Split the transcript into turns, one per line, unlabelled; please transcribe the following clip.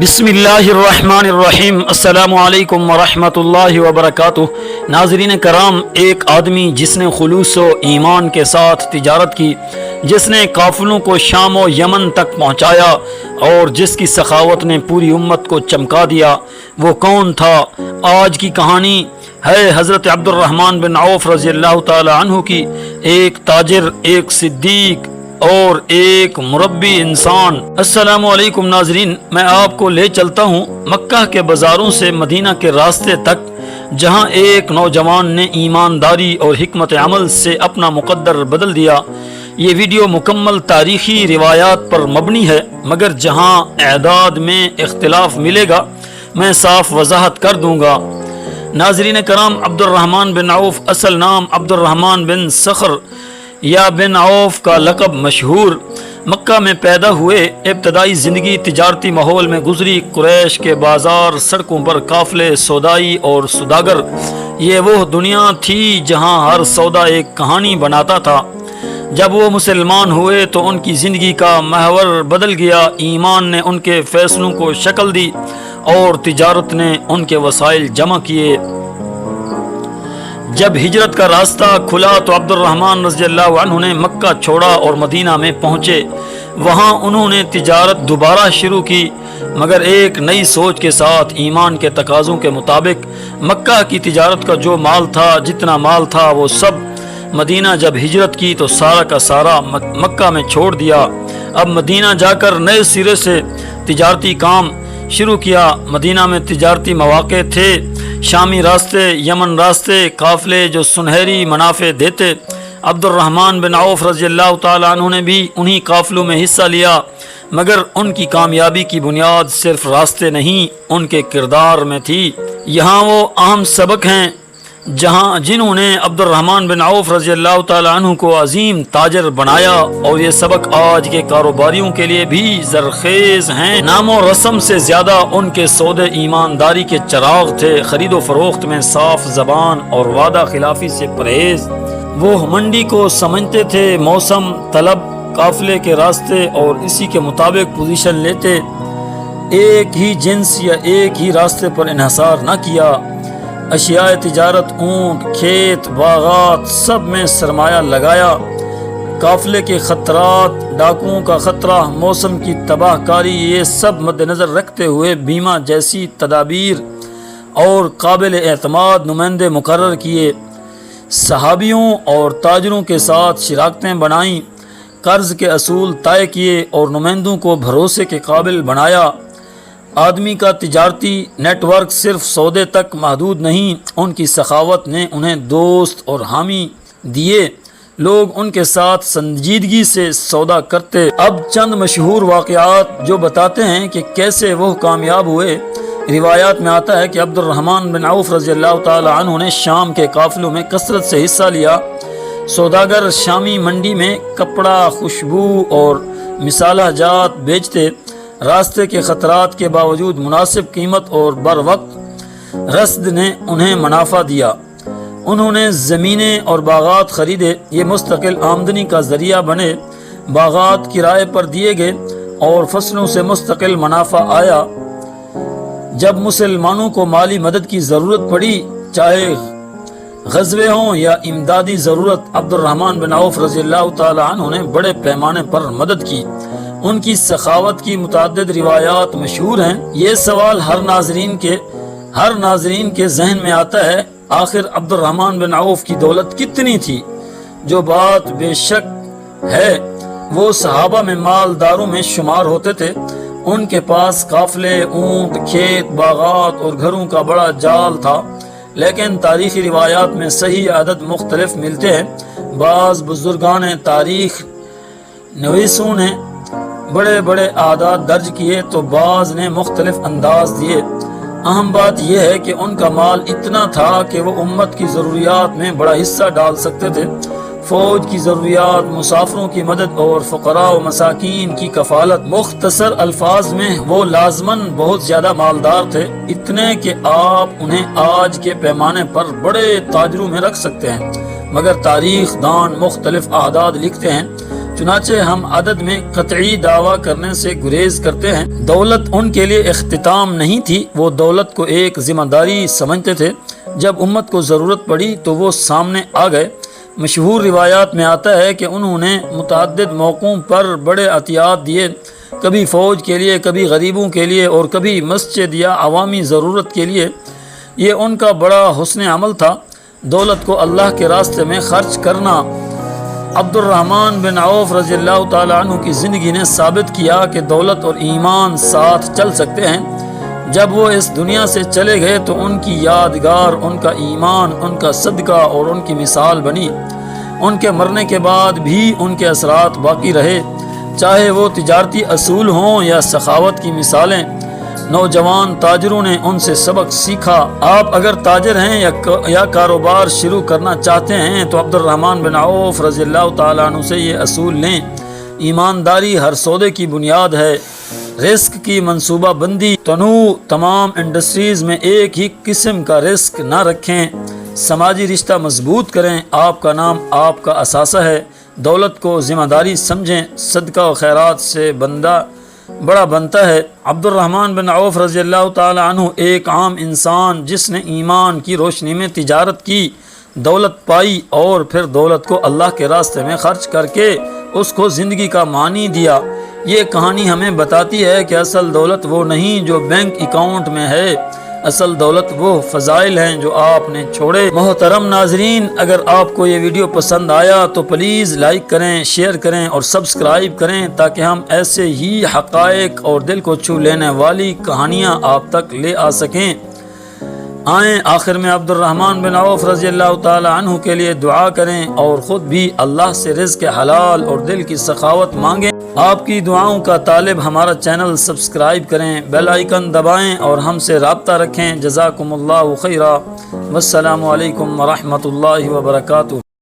بسم اللہ الرحمن الرحیم۔ السلام علیکم ورحمۃ اللہ وبرکاتہ۔ ناظرین کرام، ایک آدمی جس نے خلوص و ایمان کے ساتھ تجارت کی، جس نے قافلوں کو شام و یمن تک پہنچایا اور جس کی سخاوت نے پوری امت کو چمکا دیا، وہ کون تھا؟ آج کی کہانی ہے حضرت عبد الرحمن بن عوف رضی اللہ تعالی عنہ کی، ایک تاجر، ایک صدیق اور ایک مربی انسان۔ السلام علیکم ناظرین، میں آپ کو لے چلتا ہوں مکہ کے بازاروں سے مدینہ کے راستے تک، جہاں ایک نوجوان نے ایمانداری اور حکمت عمل سے اپنا مقدر بدل دیا۔ یہ ویڈیو مکمل تاریخی روایات پر مبنی ہے، مگر جہاں اعداد میں اختلاف ملے گا میں صاف وضاحت کر دوں گا۔ ناظرین کرام، عبد الرحمن بن عوف اصل نام عبد الرحمن بن صخر یا بن عوف کا لقب مشہور، مکہ میں پیدا ہوئے۔ ابتدائی زندگی تجارتی ماحول میں گزری۔ قریش کے بازار، سڑکوں پر قافلے، سودائی اور سوداگر، یہ وہ دنیا تھی جہاں ہر سودا ایک کہانی بناتا تھا۔ جب وہ مسلمان ہوئے تو ان کی زندگی کا محور بدل گیا۔ ایمان نے ان کے فیصلوں کو شکل دی اور تجارت نے ان کے وسائل جمع کیے۔ جب ہجرت کا راستہ کھلا تو عبد الرحمن رضی اللہ عنہ نے مکہ چھوڑا اور مدینہ میں پہنچے۔ وہاں انہوں نے تجارت دوبارہ شروع کی، مگر ایک نئی سوچ کے ساتھ، ایمان کے تقاضوں کے مطابق۔ مکہ کی تجارت کا جو مال تھا، جتنا مال تھا، وہ سب مدینہ جب ہجرت کی تو سارا کا سارا مکہ میں چھوڑ دیا۔ اب مدینہ جا کر نئے سرے سے تجارتی کام شروع کیا۔ مدینہ میں تجارتی مواقع تھے، شامی راستے، یمن راستے، قافلے جو سنہری منافع دیتے۔ عبد الرحمن بن عوف رضی اللہ تعالیٰ عنہ نے بھی انہی قافلوں میں حصہ لیا، مگر ان کی کامیابی کی بنیاد صرف راستے نہیں، ان کے کردار میں تھی۔ یہاں وہ اہم سبق ہیں جنہوں نے عبد الرحمن بن عوف رضی اللہ تعالیٰ عنہ کو عظیم تاجر بنایا، اور یہ سبق آج کے کاروباریوں کے لیے بھی زرخیز ہیں۔ نام و رسم سے زیادہ ان کے سودے ایمانداری کے چراغ تھے، خرید و فروخت میں صاف زبان اور وعدہ خلافی سے پرہیز۔ وہ منڈی کو سمجھتے تھے، موسم، طلب، قافلے کے راستے، اور اسی کے مطابق پوزیشن لیتے۔ ایک ہی جنس یا ایک ہی راستے پر انحصار نہ کیا۔ اشیاء تجارت، اونٹ، کھیت، باغات، سب میں سرمایہ لگایا۔ قافلے کے خطرات، ڈاکوؤں کا خطرہ، موسم کی تباہ کاری، یہ سب مد نظر رکھتے ہوئے بیمہ جیسی تدابیر اور قابل اعتماد نمائندے مقرر کیے۔ صحابیوں اور تاجروں کے ساتھ شراکتیں بنائیں، قرض کے اصول طے کیے اور نمائندوں کو بھروسے کے قابل بنایا۔ آدمی کا تجارتی نیٹ ورک صرف سودے تک محدود نہیں، ان کی سخاوت نے انہیں دوست اور حامی دیے۔ لوگ ان کے ساتھ سنجیدگی سے سودا کرتے۔ اب چند مشہور واقعات جو بتاتے ہیں کہ کیسے وہ کامیاب ہوئے۔ روایات میں آتا ہے کہ عبد الرحمن بن عوف رضی اللہ تعالی عنہ نے شام کے قافلوں میں کثرت سے حصہ لیا۔ سوداگر شامی منڈی میں کپڑا، خوشبو اور مصالحہ جات بیچتے۔ راستے کے خطرات کے باوجود مناسب قیمت اور بر وقت رسد نے انہیں منافع دیا۔ انہوں نے زمینیں اور باغات خریدے، یہ مستقل آمدنی کا ذریعہ بنے۔ باغات کرائے پر دیے گئے اور فصلوں سے مستقل منافع آیا۔ جب مسلمانوں کو مالی مدد کی ضرورت پڑی، چاہے غزوے ہوں یا امدادی ضرورت، عبد الرحمن بن عوف رضی اللہ تعالی عنہ نے بڑے پیمانے پر مدد کی۔ ان کی سخاوت کی متعدد روایات مشہور ہیں۔ یہ سوال ہر ناظرین کے ذہن میں آتا ہے، آخر عبد الرحمن بن عوف کی دولت کتنی تھی؟ جو بات بے شک ہے، وہ صحابہ میں مالداروں میں شمار ہوتے تھے۔ ان کے پاس قافلے، اونٹ، کھیت، باغات اور گھروں کا بڑا جال تھا، لیکن تاریخی روایات میں صحیح عدد مختلف ملتے ہیں۔ بعض بزرگان تاریخ نویسوں نے بڑے بڑے اعداد درج کیے تو بعض نے مختلف انداز دیے۔ اہم بات یہ ہے کہ ان کا مال اتنا تھا کہ وہ امت کی ضروریات میں بڑا حصہ ڈال سکتے تھے۔ فوج کی ضروریات، مسافروں کی مدد اور فقراء و مساکین کی کفالت۔ مختصر الفاظ میں وہ لازماً بہت زیادہ مالدار تھے، اتنے کہ آپ انہیں آج کے پیمانے پر بڑے تاجروں میں رکھ سکتے ہیں، مگر تاریخ دان مختلف اعداد لکھتے ہیں۔ چنانچہ ہم عدد میں قطعی دعویٰ کرنے سے گریز کرتے ہیں۔ دولت ان کے لیے اختتام نہیں تھی، وہ دولت کو ایک ذمہ داری سمجھتے تھے۔ جب امت کو ضرورت پڑی تو وہ سامنے آ گئے۔ مشہور روایات میں آتا ہے کہ انہوں نے متعدد موقعوں پر بڑے عطیات دیے، کبھی فوج کے لیے، کبھی غریبوں کے لیے، اور کبھی مسجد یا عوامی ضرورت کے لیے۔ یہ ان کا بڑا حسن عمل تھا۔ دولت کو اللہ کے راستے میں خرچ کرنا۔ عبد الرحمن بن عوف رضی اللہ تعالیٰ عنہ کی زندگی نے ثابت کیا کہ دولت اور ایمان ساتھ چل سکتے ہیں۔ جب وہ اس دنیا سے چلے گئے تو ان کی یادگار، ان کا ایمان، ان کا صدقہ اور ان کی مثال بنی۔ ان کے مرنے کے بعد بھی ان کے اثرات باقی رہے، چاہے وہ تجارتی اصول ہوں یا سخاوت کی مثالیں۔ نوجوان تاجروں نے ان سے سبق سیکھا۔ آپ اگر تاجر ہیں یا کاروبار شروع کرنا چاہتے ہیں تو عبد الرحمن بن عوف رضی اللہ تعالیٰ عنہ سے یہ اصول لیں۔ ایمانداری ہر سودے کی بنیاد ہے۔ رزق کی منصوبہ بندی، تمام انڈسٹریز میں ایک ہی قسم کا رزق نہ رکھیں۔ سماجی رشتہ مضبوط کریں، آپ کا نام آپ کا اثاثہ ہے۔ دولت کو ذمہ داری سمجھیں، صدقہ و خیرات سے بندہ بڑا بنتا ہے۔ عبد الرحمن بن عوف رضی اللہ تعالی عنہ ایک عام انسان جس نے ایمان کی روشنی میں تجارت کی، دولت پائی اور پھر دولت کو اللہ کے راستے میں خرچ کر کے اس کو زندگی کا معنی دیا۔ یہ کہانی ہمیں بتاتی ہے کہ اصل دولت وہ نہیں جو بینک اکاؤنٹ میں ہے، اصل دولت وہ فضائل ہیں جو آپ نے چھوڑے۔ محترم ناظرین، اگر آپ کو یہ ویڈیو پسند آیا تو پلیز لائک کریں، شیئر کریں اور سبسکرائب کریں تاکہ ہم ایسے ہی حقائق اور دل کو چھو لینے والی کہانیاں آپ تک لے آ سکیں۔ آئیں آخر میں عبد الرحمن بن عوف رضی اللہ تعالی عنہ کے لیے دعا کریں اور خود بھی اللہ سے رزق حلال اور دل کی سخاوت مانگیں۔ آپ کی دعاؤں کا طالب ہمارا چینل سبسکرائب کریں، بیل آئیکن دبائیں اور ہم سے رابطہ رکھیں۔ جزاکم اللہ خیرا، والسلام علیکم ورحمۃ اللہ وبرکاتہ۔